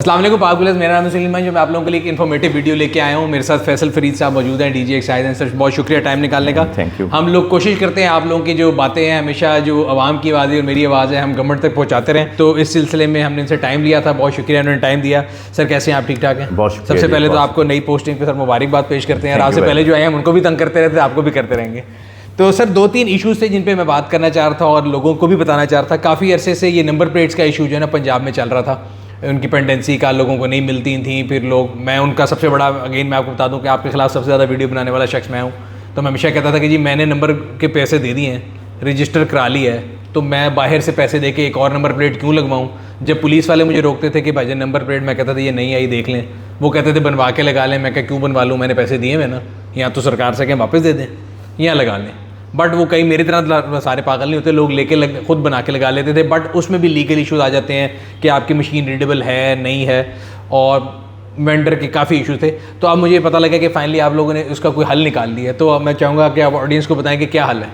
अस्सलाम वालेकुम पाक, मेरा नाम है सलीम, जो मैं आप लोगों के लिए एक इन्फॉर्मेटिव वीडियो लेके आया हूँ। मेरे साथ फैसल फरीद साहब मौजूद हैं, डीजे एक्साइज हैं। सर बहुत शुक्रिया टाइम निकालने का। Thank you. हम लोग कोशिश करते हैं आप लोगों की जो बातें हैं हमेशा जो आवाम की आवाज़ है और मेरी आवाज़ है हम गवर्नमेंट तक पहुँचाते रहें। तो इस सिलसिले में हमने इनसे टाइम लिया था, बहुत शुक्रिया उन्होंने टाइम दिया। सर कैसे हैं आप? ठीक ठाक हैं? बहुत शुक्रिया। सबसे पहले तो आपको नई पोस्टिंग पर सर मुबारकबाद पेश करते हैं। और आपसे पहले जो आए हैं उनको भी तंग करते रहते, आपको भी करते रहेंगे। तो सर दो तीन इशूज़ थे जिन पे मैं बात करना चाह रहा था और लोगों को भी बताना चाह रहा था। काफ़ी अरसे से ये नंबर प्लेट्स का इशू जो है ना पंजाब में चल रहा था, उनकी पेंडेंसी का लोगों को नहीं मिलती थी। फिर लोग, मैं उनका सबसे बड़ा, अगेन मैं आपको बता दूं कि आपके खिलाफ सबसे ज़्यादा वीडियो बनाने वाला शख्स मैं हूं। तो मैं हमेशा कहता था कि जी मैंने नंबर के पैसे दे दिए हैं, रजिस्टर करा लिया है, तो मैं बाहर से पैसे दे के एक और नंबर प्लेट क्यों लगवाऊँ। जब पुलिस वाले मुझे रोकते थे कि भाईजान नंबर प्लेट, मैं कहता था ये नहीं आई देख लें। वो कहते थे बनवा के लगा लें। मैं क्या क्यों बनवा लूँ, मैंने पैसे दिए हैं ना, या तो सरकार से कहें वापस दे दें या लगा लें। बट वो कई मेरी तरह सारे पागल नहीं होते, लोग लेके खुद बना के लगा लेते थे। बट उसमें भी लीगल इश्यूज आ जाते हैं कि आपकी मशीन रीडेबल है नहीं है, और वेंडर के काफ़ी इशू थे। तो अब मुझे पता लगा कि फाइनली आप लोगों ने उसका कोई हल निकाल लिया है। तो अब मैं चाहूँगा कि आप ऑडियंस को बताएं कि क्या हल है,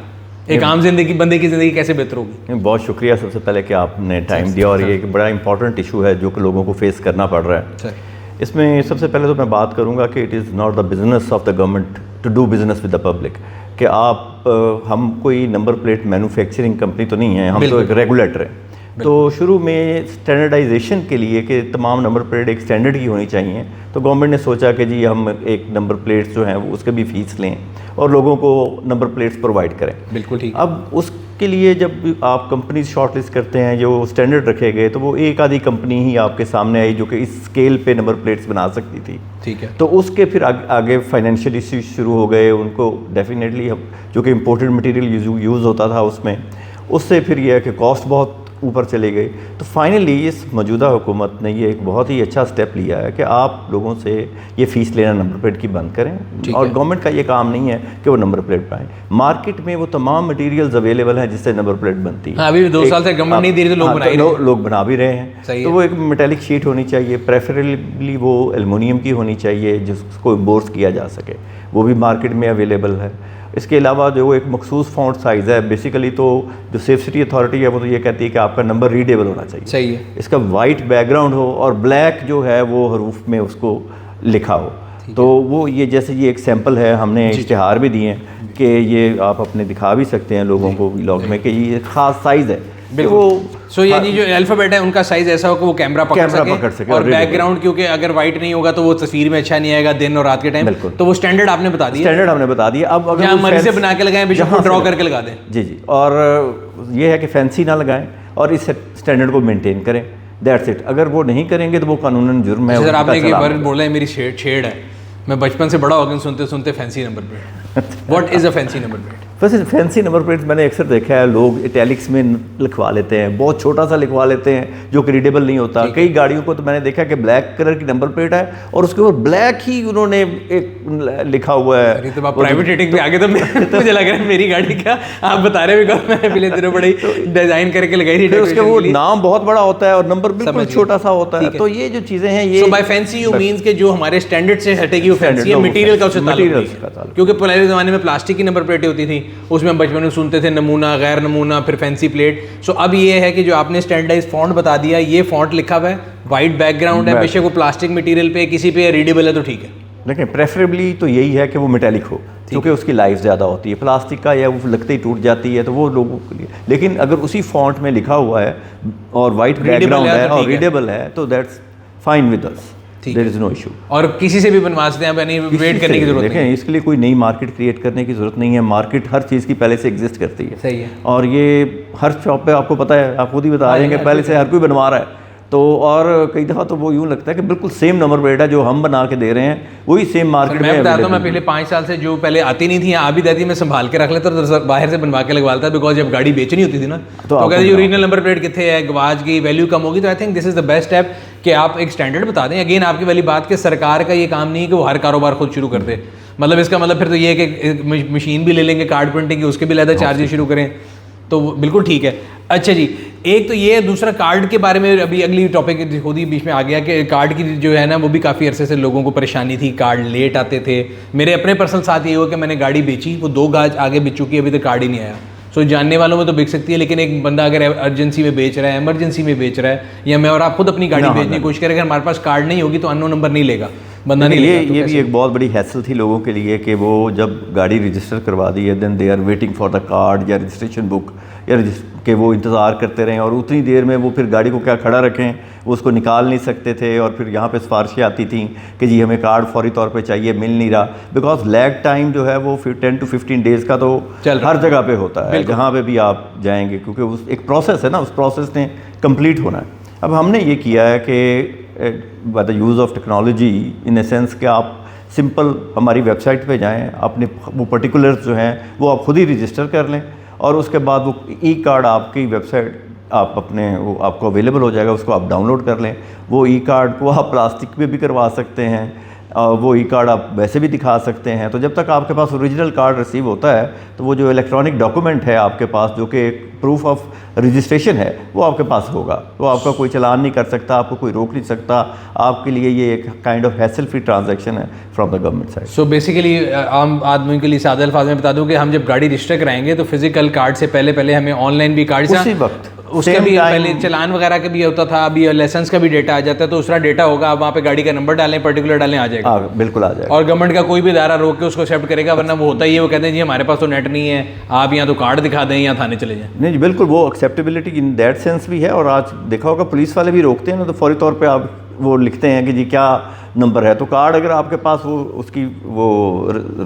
एक आम जिंदगी बंदे की ज़िंदगी कैसे बेहतर होगी। बहुत शुक्रिया सबसे पहले कि आपने टाइम दिया, और ये एक बड़ा इंपॉर्टेंट इशू है जो कि लोगों को फेस करना पड़ रहा है। इसमें सबसे पहले तो मैं बात करूँगा कि it is not the business of the government to do business with the public. कि आप हम कोई नंबर प्लेट मैन्युफैक्चरिंग कंपनी तो नहीं है, हम तो एक रेगुलेटर हैं। तो शुरू में स्टैंडर्डाइजेशन के लिए कि तमाम नंबर प्लेट एक स्टैंडर्ड की होनी चाहिए, तो गवर्नमेंट ने सोचा कि जी हम एक नंबर प्लेट्स जो हैं वो उसके भी फीस लें और लोगों को नंबर प्लेट्स प्रोवाइड करें। बिल्कुल ठीक। अब उसके लिए जब आप कंपनीज शॉर्टलिस्ट करते हैं जो स्टैंडर्ड रखे गए, तो वो एक आधी कंपनी ही आपके सामने आई जो कि इस स्केल पे नंबर प्लेट्स बना सकती थी। ठीक है। तो उसके फिर आगे फाइनेंशियल इश्यूज शुरू हो गए उनको। डेफिनेटली जो कि इम्पोर्टेड मटेरियल यूज़ होता था उसमें, उससे फिर यह है कि कॉस्ट बहुत ऊपर चले गए। तो फाइनली इस मौजूदा हुकूमत ने ये एक बहुत ही अच्छा स्टेप लिया है कि आप लोगों से ये फ़ीस लेना नंबर प्लेट की बंद करें। और गवर्नमेंट का ये काम नहीं है कि वो नंबर प्लेट पाएँ। मार्केट में वो तमाम मटेरियल्स अवेलेबल हैं जिससे नंबर प्लेट बनती है। अभी 2 साल से गवर्नमेंट नहीं दे रही, तो लोग बना भी रहे हैं। तो वो एक मेटेलिक शीट होनी चाहिए, प्रेफरेबली वो एल्युमिनियम की होनी चाहिए जिसको बोर्स किया जा सके, वो भी मार्केट में अवेलेबल है। इसके अलावा जो एक मखसूस फॉन्ट साइज़ है, बेसिकली तो जो सेफ सिटी अथॉरिटी है वो तो ये कहती है कि आपका नंबर रीडेबल होना चाहिए। सही है। इसका वाइट बैकग्राउंड हो और ब्लैक जो है वो हरूफ में उसको लिखा हो। तो वो ये जैसे ये एक सैम्पल है, हमने इश्तिहार भी दिए हैं कि ये आप अपने दिखा भी सकते हैं लोगों को व्लॉग में कि ये ख़ास साइज़ है। वो ये जी जो अल्फ़ाबेट है उनका साइज ऐसा हो कि वो कैमरा पकड़ सके और बैकग्राउंड, क्योंकि अगर वाइट नहीं होगा तो वो तस्वीर में अच्छा नहीं आएगा दिन और रात के टाइम। तो वो स्टैंडर्ड आपने बता दिया। स्टैंडर्ड हमने बता दिया। अब अगर मर्जी से बना के लगाएं, बेशक ड्रॉ करके लगा दें। जी। और ये है कि फैंसी ना लगाएं और इस स्टैंडर्ड को मेंटेन करें। That's it. अगर वो नहीं करेंगे तो वो कानूनन जुर्म है। सर आपने एक बार बोला है मेरी छेड़ है, मैं बचपन से बड़ा हो गया सुनते सुनते fancy number plate. What is a fancy number plate? वैसे फैंसी नंबर प्लेट मैंने अक्सर देखा है, लोग इटैलिक्स में लिखवा लेते हैं, बहुत छोटा सा लिखवा लेते हैं जो कि रीडेबल नहीं होता। कई गाड़ियों को तो मैंने देखा कि ब्लैक कलर की नंबर प्लेट है और उसके ऊपर ब्लैक ही उन्होंने एक लिखा हुआ है। तो आप प्राइवेट रेटिंग पे आगे तो मुझे लग रहा है मेरी गाड़ी क्या आप बता रहे हो, मैं पिछले दिनों बड़े डिजाइन करके लगाई थी। उसके वो नाम बहुत बड़ा होता है और नंबर बिल्कुल छोटा सा होता है। तो ये जो चीज़ें हैं ये बाय फैंसी यू मींस के जो हमारे स्टैंडर्ड से हटेगी वो फैंसी है, मटेरियल का उससे ताल्लुक। क्योंकि पहले ज़माने में प्लास्टिक की नंबर प्लेटें होती थी, उसमें बचपन में सुनते थे नमूना, गैर नमूना, फिर फैंसी प्लेट। सो अब ये है कि जो आपने स्टैंडर्डाइज फॉन्ट बता दिया, ये फॉन्ट लिखा हुआ है, वाइट बैकग्राउंड है, बेशक वो प्लास्टिक मटेरियल पे किसी पे रीडेबल है तो ठीक है। लेकिन प्रेफरेबली तो यही है कि वो मेटेलिक हो, क्योंकि उसकी लाइफ ज़्यादा होती है। प्लास्टिक का या वो लगते ही टूट जाती है तो वो लोगों के लिए। लेकिन अगर उसी फॉन्ट में लिखा हुआ है और वाइट बैकग्राउंड है और रीडेबल है तो that's fine with us, there is no issue. और किसी से भी बनवा सकते हैं, यानी वेट करने की जरूरत नहीं है। इसके लिए कोई नई मार्केट क्रिएट करने की जरूरत नहीं है। मार्केट हर चीज़ की पहले से एग्जिस्ट करती है। सही है। और ये हर शॉप पे आपको पता है, आप खुद ही बता रहे हैं कि पहले से हर कोई बनवा रहा है। तो और कई दफ़ा तो वो यूँ लगता है कि बिल्कुल सेम नंबर प्लेट है जो हम बना के दे रहे हैं, वही सेम मार्केट में। मैं बताता हूँ, मैं पिछले 5 साल से जो पहले आती नहीं थी, आ भी देती, मैं संभाल के रख लेता तो बाहर से बनवा के लगवाता, बिकॉज जब गाड़ी बेचनी होती थी ना तो कहते ओरिजिनल नंबर प्लेट कितने है, गवाच की वैल्यू कम होगी। तो I think this is the best step कि आप एक स्टैंडर्ड बता दें। अगेन आपकी वाली बात कि सरकार का ये काम नहीं है कि वो हर कारोबार खुद शुरू कर दे। मतलब इसका मतलब फिर तो ये है कि मशीन भी ले लेंगे कार्ड प्रिंटिंग की, उसके भी ज़्यादा चार्जेस शुरू करें तो बिल्कुल ठीक है। अच्छा जी, एक तो ये, दूसरा कार्ड के बारे में अभी अगली टॉपिक खुद ही बीच में आ गया कि कार्ड की जो है ना वो भी काफ़ी अरसे से लोगों को परेशानी थी, कार्ड लेट आते थे। मेरे अपने पर्सनल साथ ये हुआ कि मैंने गाड़ी बेची, वो 2 गाज आगे बेच चुकी है, अभी तक कार्ड ही नहीं आया। सो जानने वालों में तो बिक सकती है, लेकिन एक बंदा अगर अर्जेंसी में बेच रहा है, इमरजेंसी में बेच रहा है, या मैं और आप खुद अपनी गाड़ी बेचने की कोशिश करें, अगर हमारे पास कार्ड नहीं होगी तो अननोन नंबर नहीं लेगा, बंदा नहीं लेगा। ये भी एक बहुत बड़ी हैसल थी लोगों के लिए कि वो जब गाड़ी रजिस्टर करवा दी है, then they are waiting for the card या रजिस्ट्रेशन बुक, या कि वो इंतज़ार करते रहें, और उतनी देर में वो फिर गाड़ी को क्या खड़ा रखें, वो उसको निकाल नहीं सकते थे, और फिर यहाँ पे सिफारिशें आती थी कि जी हमें कार्ड फौरी तौर पे चाहिए, मिल नहीं रहा, बिकॉज लैग टाइम जो है वो फिर 10 to 15 डेज़ का तो हर जगह पे होता है, जहाँ पे भी आप जाएंगे, क्योंकि उस एक प्रोसेस है ना, उस प्रोसेस ने कंप्लीट होना है। अब हमने ये किया है कि by the use of technology, in a sense कि आप सिंपल हमारी वेबसाइट पे जाएं, अपने वो पर्टिकुलर्स जो हैं वो आप खुद ही रजिस्टर कर लें, और उसके बाद वो ई कार्ड आपकी वेबसाइट आप अपने वो आपको अवेलेबल हो जाएगा, उसको आप डाउनलोड कर लें। वो ई कार्ड को आप प्लास्टिक में भी करवा सकते हैं, वो ई कार्ड आप वैसे भी दिखा सकते हैं। तो जब तक आपके पास ओरिजिनल कार्ड रिसीव होता है तो वो जो इलेक्ट्रॉनिक डॉक्यूमेंट है आपके पास, जो कि एक प्रूफ ऑफ रजिस्ट्रेशन है, वो आपके पास होगा। तो आपका कोई चालान नहीं कर सकता, आपको कोई रोक नहीं सकता, आपके लिए ये एक kind of hassle free transaction है from the government side. So basically आम आदमी के लिए सादा अल्फाज में बता दूं कि हम जब गाड़ी रजिस्टर कराएंगे तो फिजिकल कार्ड से पहले हमें ऑनलाइन भी कार्ड उसी वक्त उसका भी पहले चलान वगैरह का भी होता था, अभी लाइसेंस का भी डेटा आ जाता है, तो उसका डेटा होगा, आप वहाँ पे गाड़ी का नंबर डालें, पर्टिकुलर डालें, आ जाएगा। बिल्कुल आ जाएगा। और गवर्नमेंट का कोई भी इदारा रोक के उसको एक्सेप्ट करेगा, वरना वो होता ही है, वो कहते हैं जी हमारे पास तो नेट नहीं है, आप यहाँ तो कार्ड दिखा दें या थाने चले जाएं। नहीं जी, बिल्कुल वो एक्सेप्टेबिलिटी इन दैट सेंस भी है। और आज देखा होगा पुलिस वाले भी रोकते हैं ना, तो फौरी तौर पे आप वो लिखते हैं कि जी क्या नंबर है, तो कार्ड अगर आपके पास वो उसकी वो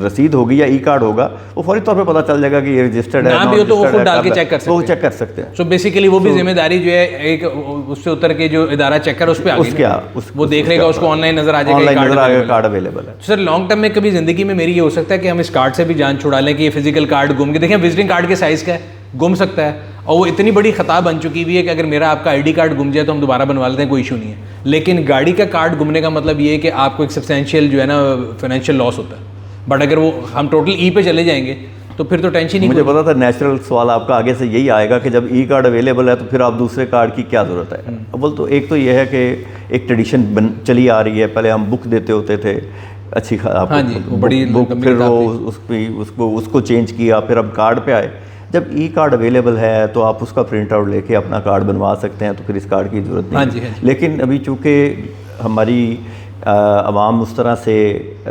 रसीद होगी या ई कार्ड होगा, वो फौरी तौर पे पता चल जाएगा कि ये रजिस्टर्ड है, ना भी हो तो वो खुद डाल के चेक कर सकते हैं, वो चेक कर सकते हैं। सो बेसिकली वो भी जिम्मेदारी जो है एक उससे उतर के जो इदारा चेक कर उस पर वो देख लेगा, उसको ऑनलाइन नजर आ जाएगा, कार्ड अवेलेबल है। सर लॉन्ग टर्म में कभी जिंदगी में मेरी ये हो सकता है कि हम इस कार्ड से भी जान छुड़ा लें कि ये फिजिकल कार्ड गुम के, देखें विजिटिंग कार्ड के साइज़ का है, गुम सकता है, और वो इतनी बड़ी खता बन चुकी हुई है कि अगर मेरा आपका आईडी कार्ड गुम जाए तो हम दोबारा बनवा लेते हैं, कोई इशू नहीं है। लेकिन गाड़ी का कार्ड गुमने का मतलब ये है कि आपको एक सब्सटेंशियल जो है ना फाइनेंशियल लॉस होता है। बट अगर वो हम टोटल ई पे चले जाएंगे तो फिर तो टेंशन ही। मुझे पता था नेचुरल सवाल आपका आगे से यही आएगा कि जब ई कार्ड अवेलेबल है तो फिर आप दूसरे कार्ड की क्या ज़रूरत है। अव्वल तो एक तो ये है कि एक ट्रेडिशन चली आ रही है, पहले हम बुक देते होते थे अच्छी बड़ी बुक, फिर वो उसको चेंज किया, फिर अब कार्ड पे आए। जब ई कार्ड अवेलेबल है तो आप उसका प्रिंट आउट लेके अपना कार्ड बनवा सकते हैं, तो फिर इस कार्ड की ज़रूरत नहीं है। लेकिन अभी चूँकि हमारी आवाम उस तरह से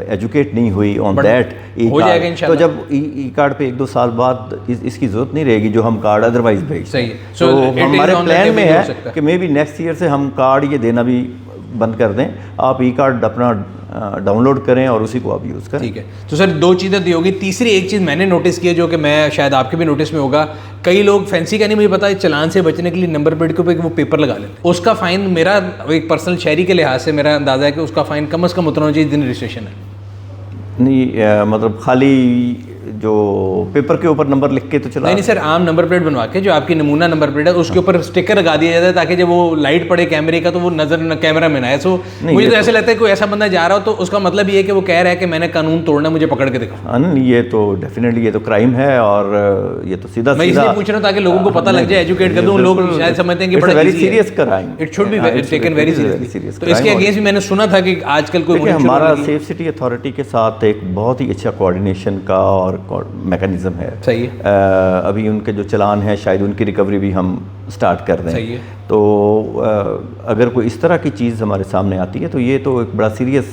एजुकेट नहीं हुई ऑन दैट ई कार्ड, तो जब ई कार्ड पे 1-2 साल बाद इसकी ज़रूरत नहीं रहेगी जो हम कार्ड अदरवाइज भेज। सही है। तो हमारे प्लान में है कि मे बी नेक्स्ट ईयर से हम कार्ड ये देना भी बंद कर दें, आप ई कार्ड अपना डाउनलोड करें और उसी को आप यूज़ करें। ठीक है। तो सर 2 चीज़ें दी होगी, तीसरी एक चीज़ मैंने नोटिस की है जो कि मैं शायद आपके भी नोटिस में होगा, कई लोग फैंसी का नहीं मुझे पता, चालान से बचने के लिए नंबर प्लेट के ऊपर वो पेपर लगा लेते हैं। उसका फ़ाइन, मेरा एक पर्सनल शहरी के लिहाज से मेरा अंदाज़ा है कि उसका फ़ाइन कम से कम उतना चाहिए जितनी रजिस्ट्रेशन है। नहीं मतलब खाली जो पेपर के ऊपर नंबर लिख के तो चला नहीं सर, आम नंबर प्लेट बनवा के जो आपकी नमूना नंबर प्लेट है उसके ऊपर स्टिकर लगा दिया जाता है ताकि जब वो लाइट पड़े कैमरे का तो वो नजर कैमरा में ना आए। सो मुझे तो ऐसा लगता है कोई ऐसा बंदा जा रहा हो तो उसका मतलब ये है कि वो कह रहा है कि मैंने कानून तोड़ना, मुझे पकड़ के दिखाओ। नहीं, ये तो डेफिनेटली ये तो क्राइम है और ये तो सीधा मैं इसलिए पूछ रहा हूँ ताकि लोगों को पता लग जाए, एजुकेट कर दूँ। लोग शायद समझते हैं कि बड़ा very serious crime, it should be taken very serious. तो इसके अगेंस्ट भी मैंने सुना था कि आजकल कोई हमारा सेफ सिटी अथॉरिटी के साथ एक बहुत ही अच्छा कोऑर्डिनेशन का और मैकेनिज्म है। सही है। अभी उनके जो चालान है शायद उनकी रिकवरी भी हम स्टार्ट कर दें। सही है। तो अगर कोई इस तरह की चीज़ हमारे सामने आती है तो ये तो एक बड़ा सीरियस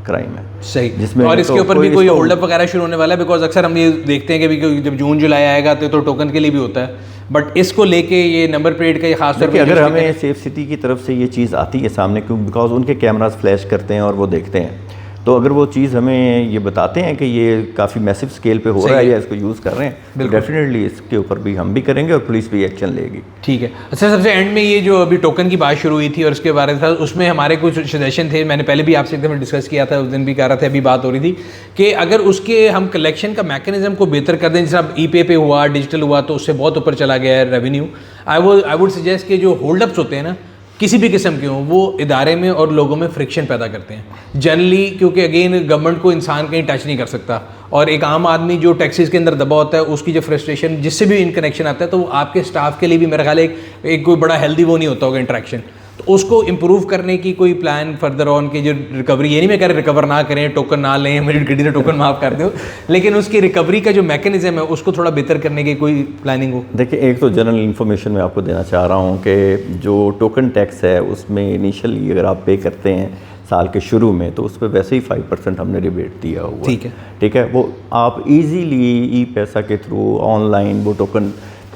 क्राइम है। सही। जिसमें और इसके ऊपर भी कोई होल्ड अप वगैरह शुरू होने वाला है, बिकॉज अक्सर हम ये देखते हैं कि जब जून जुलाई आएगा तो टोकन के लिए भी होता है, बट इसको लेके ये नंबर प्लेट का ये खास तौर पर अगर हमें सेफ सिटी की तरफ से ये चीज़ आती है सामने, क्यों बिकॉज उनके कैमरास फ्लैश करते हैं और वो देखते हैं, तो अगर वो चीज़ हमें ये बताते हैं कि ये काफ़ी मैसिव स्केल पे हो रहा है या इसको यूज़ कर रहे हैं, तो डेफिनेटली इसके ऊपर भी हम भी करेंगे और पुलिस भी एक्शन लेगी। ठीक है। अच्छा, सबसे एंड में ये जो अभी टोकन की बात शुरू हुई थी और उसके बारे में उसमें हमारे कुछ सजेशन थे, मैंने पहले भी आपसे एकदम डिस्कस किया था, उस दिन भी कह रहा था, अभी बात हो रही थी कि अगर उसके हम कलेक्शन का मैकेनिज्म को बेहतर कर दें, जैसे अब ई पे हुआ, डिजिटल हुआ, तो उससे बहुत ऊपर चला गया है रेवेन्यू। आई वुड सजेस्ट कि जो होल्डअप्स होते हैं ना किसी भी किस्म के हों, वो इदारे में और लोगों में फ्रिक्शन पैदा करते हैं जनरली, क्योंकि अगेन गवर्नमेंट को इंसान कहीं टच नहीं कर सकता, और एक आम आदमी जो टैक्सीज के अंदर दबा होता है उसकी जो फ्रस्ट्रेशन जिससे भी इन कनेक्शन आता है, तो वो आपके स्टाफ के लिए भी मेरा ख्याल एक कोई बड़ा हेल्दी वो नहीं होता होगा इंटरेक्शन। तो उसको इम्प्रूव करने की कोई प्लान फर्दर ऑन की जो रिकवरी, ये नहीं मैं कह रहा रिकवर ना करें, टोकन ना लें, मेरी गड्डी ने टोकन माफ़ कर दो, लेकिन उसकी रिकवरी का जो मैकेनिज्म है उसको थोड़ा बेहतर करने की कोई प्लानिंग हो? देखिए, एक तो जनरल इन्फॉर्मेशन मैं आपको देना चाह रहा हूँ कि जो टोकन टैक्स है उसमें इनिशियली अगर आप पे करते हैं साल के शुरू में, तो उस पर वैसे ही 5% हमने रिबेट दिया हुआ। ठीक है, वो आप इजीली ई पैसा के थ्रू ऑनलाइन वो टोकन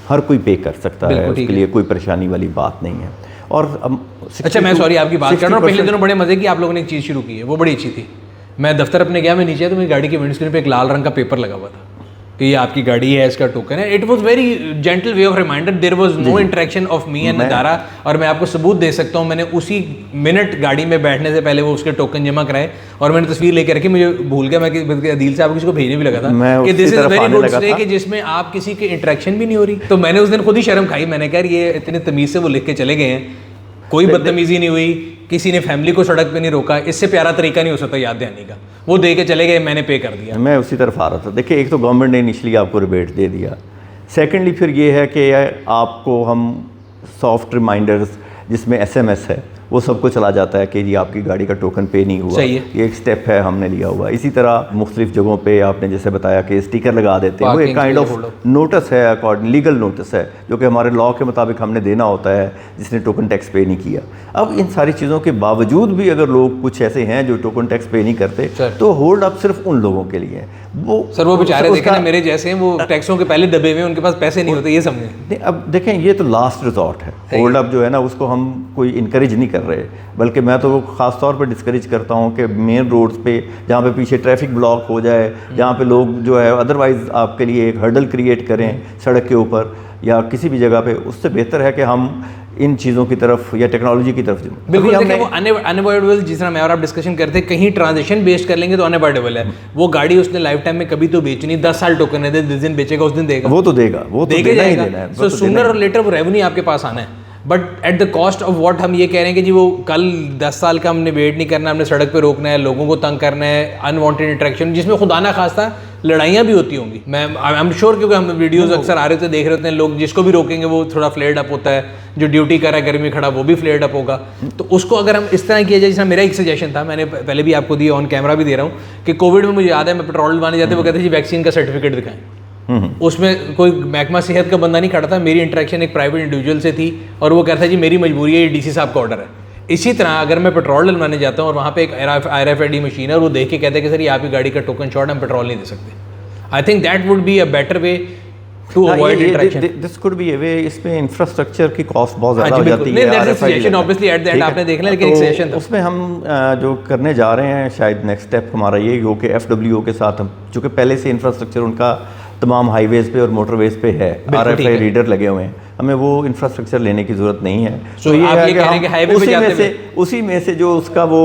हर कोई पे कर सकता है, उसके लिए कोई परेशानी वाली बात नहीं है। और अच्छा, मैं सॉरी आपकी बात कर रहा हूँ, पहले दिनों बड़े मजे की आप लोगों ने एक चीज़ शुरू की है, वो बड़ी अच्छी थी। मैं दफ्तर अपने गया, मैं नीचे तो मेरी गाड़ी की विंडस्क्रीन पे एक लाल रंग का पेपर लगा हुआ था कि ये आपकी गाड़ी है, इसका टोकन है। It was very gentle way of reminder, there was no interaction of me and नदारा। और मैं आपको सबूत दे सकता हूँ, मैंने उसी मिनट गाड़ी में बैठने से पहले वो उसके टोकन जमा कराए और मैंने तस्वीर लेकर रखी। मुझे भूल गया, मैं अदील साहब किसी को भेजने भी लगा था कि this is very good day कि जिसमें आप किसी की इंटरेक्शन भी नहीं हो रही। तो मैंने उस दिन खुद ही शर्म खाई, मैंने कहा ये इतने तमीज़ से वो लिख के चले गए हैं, कोई बदतमीजी नहीं हुई, किसी ने फैमिली को सड़क पे नहीं रोका, इससे प्यारा तरीका नहीं हो सकता याद दिलाने का। वो दे के चले गए, मैंने पे कर दिया। मैं उसी तरफ आ रहा था। देखिए, एक तो गवर्नमेंट ने इनिशियली आपको रिबेट दे दिया, सेकेंडली फिर ये है कि आपको हम सॉफ्ट रिमाइंडर्स जिसमें SMS है वो सबको चला जाता है कि जी आपकी गाड़ी का टोकन पे नहीं हुआ। ये एक स्टेप है हमने लिया हुआ। इसी तरह मुख्तलिफ जगहों पे आपने जैसे बताया कि स्टिकर लगा देते हैं, वो एक काइंड ऑफ नोटिस है, अकॉर्डिंग लीगल नोटिस है जो कि हमारे लॉ के मुताबिक हमने देना होता है जिसने टोकन टैक्स पे नहीं किया। अब इन सारी चीज़ों के बावजूद भी अगर लोग कुछ ऐसे हैं जो टोकन टैक्स पे नहीं करते, तो होल्ड अप सिर्फ उन लोगों के लिए है। वो सर वो बेचारे देखें ना, मेरे जैसे हैं, वो टैक्सों के पहले दबे हुए, उनके पास पैसे नहीं होते, ये समझें। अब देखें, ये तो लास्ट रिजॉर्ट है। होल्ड अप जो है ना, उसको हम कोई इनकरेज नहीं कर रहे, बल्कि मैं तो ख़ास तौर पर डिस्करेज करता हूँ कि मेन रोड्स पे जहाँ पे पीछे ट्रैफिक ब्लॉक हो जाए, जहाँ पे लोग जो है अदरवाइज़ आपके लिए एक हर्डल क्रिएट करें सड़क के ऊपर या किसी भी जगह पे, उससे बेहतर है कि हम इन चीज़ों की तरफ या टेक्नोलॉजी की तरफ बिल्कुल देखिए, वो अनअवॉइडेबल, जिस तरह मैं और आप डिस्कशन करते हैं, कहीं ट्रांजेक्शन बेस्ड कर लेंगे तो अनअवॉइडेबल है। वो गाड़ी उसने लाइफ टाइम में कभी तो बेचनी, 10 साल टोकन है, जिस दिन बेचेगा उस दिन देगा, वो तो देगा, वो तो देना ही देना है। सो सूनर और लेटर वो रेवेन्यू आपके पास आना है, but at the cost of what हम ये कह रहे हैं कि जी वो कल 10 साल का हमने वेट नहीं करना, हमने सड़क पे रोकना है, लोगों को तंग करना है, अनवांटेड इंटरेक्शन जिसमें खुदा ना खास्ता लड़ाइयाँ भी होती होंगी। मैं आई एम श्योर, क्योंकि हम वीडियोस अक्सर आ रहे थे, देख रहे होते हैं, लोग जिसको भी रोकेंगे वो थोड़ा फ्लेयर्ड अप होता है, जो ड्यूटी कर रहा है गर्मी में खड़ा वो भी फ्लेयर्ड अप होगा। तो उसको अगर हम इस तरह किया जाए, जैसा मेरा एक सजेशन था, मैंने पहले भी आपको दिया, ऑन कैमरा भी दे रहा हूँ, कि कोविड में मुझे याद है मैं पेट्रोल डलवाने जाते वो कहते जी वैक्सीन का सर्टिफिकेट दिखाएं। उसमें कोई महकमा सेहत का बंदा नहीं खड़ा था, मेरी इंटरेक्शन एक प्राइवेट इंडिविजुअल से थी और वो कहता है जी मेरी मजबूरी है, ये DC साहब का ऑर्डर है। इसी तरह अगर मैं पेट्रोल डलवाने जाता हूँ और वहाँ पे एक RFID मशीन है और वो देख के कहते हैं कि सर ये आपकी गाड़ी का टोकन शॉर्ट, हम पेट्रोल नहीं दे सकते। I think that would be a better way to avoid interaction. This could be a way. इसमें इंफ्रास्ट्रक्चर की कॉस्ट बहुत ज़्यादा हो जाती है। ऑब्वियसली एट द एंड आपने देखना, लेकिन एक सजेशन उसमें हम जो करने जा रहे हैं, शायद नेक्स्ट स्टेप हमारा ये हो कि FWO के साथ हम, चूँकि पहले से इंफ्रास्ट्रक्चर उनका तमाम हाईवेज़ पे और मोटरवेज़ पे है, RFI रीडर लगे हुए हैं, हमें वो इंफ्रास्ट्रक्चर लेने की ज़रूरत नहीं है। तो ये है कि हाईवे पे जाते उसी में से जो उसका वो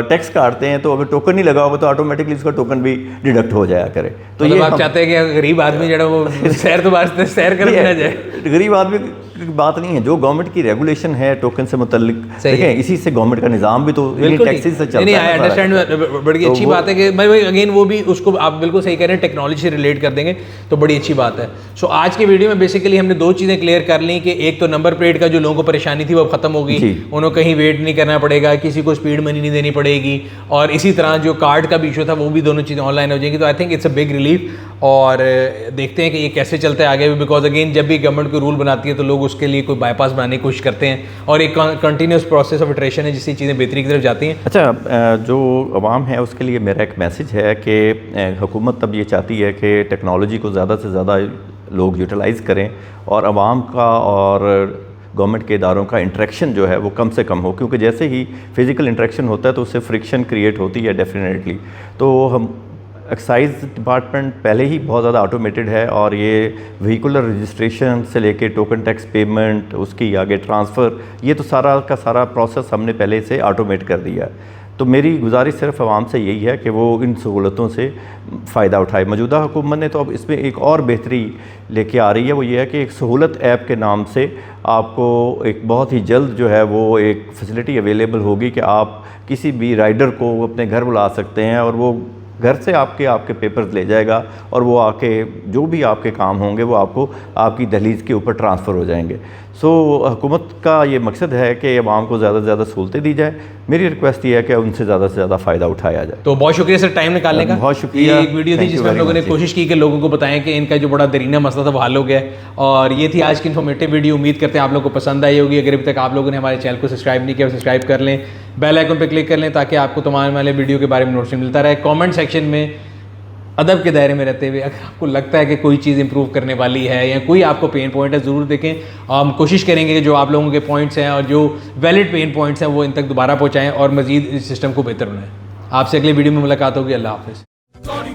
टैक्स काटते हैं, तो अगर टोकन नहीं लगा होगा तो ऑटोमेटिकली उसका टोकन भी डिडक्ट हो जाया करे। तो ये आप चाहते हैं कि गरीब आदमी जो है वो सैर तो वास्ते सैर कर ना जाए। गरीब आदमी की बात नहीं है, जो गवर्नमेंट की रेगुलेशन है टोकन से मुतल्लिक, देखें इसी से गवर्नमेंट का निज़ाम भी तो टैक्सेस से चलता है। नहीं, आई अंडरस्टैंड, बड़ी अच्छी बात है कि भाई अगेन वो भी उसको आप बिल्कुल सही कह रहे हैं, टेक्नोलॉजी से रिलेट कर देंगे तो बड़ी अच्छी बात है। सो आज की वीडियो में बेसिकली हमने दो चीज़ें क्लियर कर ली कि एक तो नंबर प्लेट का जो लोगों को परेशानी थी वो खत्म होगी, उन्हें कहीं वेट नहीं करना पड़ेगा, किसी को स्पीड मनी नहीं देनी पड़ेगी, और इसी तरह जो कार्ड का भी इशू था वो भी दोनों चीज़ें ऑनलाइन हो जाएंगी। तो I think it's a big relief, और देखते हैं कि ये कैसे चलता है आगे भी, बिकॉज अगेन जब भी गवर्नमेंट कोई रूल बनाती है तो लोग उसके लिए कोई बाईपास बनाने की कोशिश करते हैं, और एक कंटिन्यूस प्रोसेस ऑफ इटरेशन है जिससे चीज़ें बेहतरी की तरफ जाती हैं। अच्छा, जो अवाम है उसके लिए मेरा एक मैसेज है कि हुकूमत तब ये चाहती है कि टेक्नोलॉजी को ज़्यादा से ज़्यादा लोग यूटिलाइज़ करें और आवाम का और गवर्नमेंट के इदारों का इंटरेक्शन जो है वो कम से कम हो, क्योंकि जैसे ही फिज़िकल इंटरेक्शन होता है तो उससे फ्रिक्शन क्रिएट होती है डेफिनेटली। तो हम एक्साइज डिपार्टमेंट पहले ही बहुत ज़्यादा ऑटोमेटेड है, और ये व्हीकुलर रजिस्ट्रेशन से लेके टोकन टैक्स पेमेंट, उसकी आगे ट्रांसफ़र, ये तो सारा का सारा प्रोसेस हमने पहले से ऑटोमेट कर दिया है। तो मेरी गुजारिश सिर्फ आवाम से यही है कि वो इन सहूलतों से फ़ायदा उठाए। मौजूदा हुकूमत ने तो अब इसमें एक और बेहतरी लेके आ रही है, वो ये है कि एक सहूलत ऐप के नाम से आपको एक बहुत ही जल्द जो है वो एक फैसिलिटी अवेलेबल होगी कि आप किसी भी राइडर को अपने घर बुला सकते हैं और वो घर से आपके पेपर्स ले जाएगा और वो आके जो भी आपके काम होंगे वो आपको आपकी दहलीज के ऊपर ट्रांसफ़र हो जाएंगे। सो हुकूमत का ये मकसद है कि आवाम को ज़्यादा से ज़्यादा सहूलतें दी जाए। मेरी रिक्वेस्ट ये है कि उनसे ज़्यादा से ज़्यादा फ़ायदा उठाया जाए। तो बहुत शुक्रिया सर टाइम निकालने का। बहुत शुक्रिया। ये एक वीडियो थी जिसमें हम लोगों ने कोशिश की कि लोगों को बताएं कि इनका जो बड़ा दरीना मसला था वो हल हो गया है। और ये थी आज की इन्फॉर्मेटिव वीडियो। उम्मीद करते हैं आप लोगों को पसंद आई होगी। अगर अभी तक आप लोगों ने हमारे चैनल को सब्सक्राइब नहीं किया सब्सक्राइब कर लें, बेल आइकन पर क्लिक कर लें ताकि आपको तमाम वाले वीडियो के बारे में नोटिफिकेशन मिलता रहे। कमेंट सेक्शन में अदब के दायरे में रहते हुए अगर आपको लगता है कि कोई चीज़ इंप्रूव करने वाली है या कोई आपको पेन पॉइंट है ज़रूर देखें। हम कोशिश करेंगे कि जो आप लोगों के पॉइंट्स हैं और जो वैलिड पेन पॉइंट्स हैं वो इन तक दोबारा पहुंचाएं और मज़ीद इस सिस्टम को बेहतर बनाएं। आपसे अगले वीडियो में मुलाकात होगी। अल्लाह हाफ़िज़।